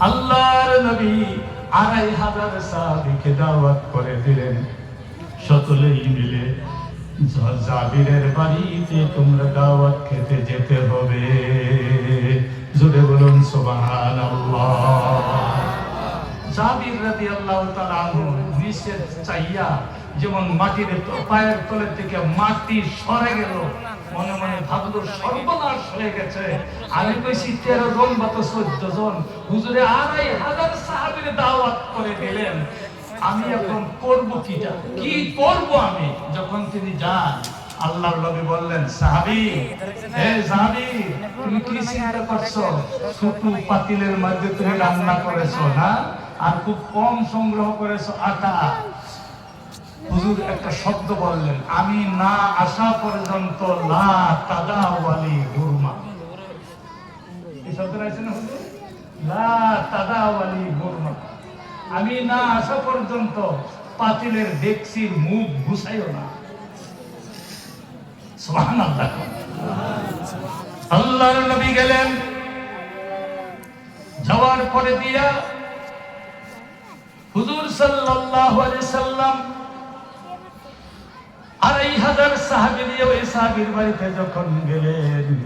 আল্লাহর নবী ২৫০০ সাহাবীকে দাওয়াত করে দিলেন, সকলেই মিলে জাবিরের বাড়িতে তোমরা দাওয়াত খেতে যেতে হবে। জোরে বলুন সুবহানাল্লাহ। জাবির রাদিয়াল্লাহু তাআলা আনহু নিচে চাইয়া যেমন মাটির পায়ের তলের থেকে মাটি সরে গেল, মনে মনে ভাবলো সর্বনাশ হয়ে গেছে। আমি কইছি 13 জন বা 14 জন, হুজুরে ২৫০০ সাহাবীর দাওয়াত করে দিলেন, আমি এখন করব কিটা, কি করব আমি? যখন তিনি যান, আল্লাহর নবী বললেন, সাহাবী, হে সাহাবী, তুমি কি চিন্তা করছো? ছোট পাতিলের মধ্যে তুমি রান্না করেছো না, আর খুব কম সংগ্রহ করেছো আটা। হুজুর একটা শব্দ বললেন, আমি না আসা পর্যন্ত লা তাদাওয়ালি গুরমা। এই শব্দটা আছে না হুজুর? লা তাদাওয়ালি গুরমা, আমি না আসা পর্যন্ত পাতিলের ডেকচির মুখ ঘুষাইও না। সুবহানাল্লাহ। আল্লাহর নবী গেলেন, যাওয়ার পরে দিয়া হুজুর সাল্লাল্লাহু আলাইহি সাল্লাম ২৫০০ সাহাবী নিয়ে ওই সাহাবীর বাড়িতে যখন গেলেন,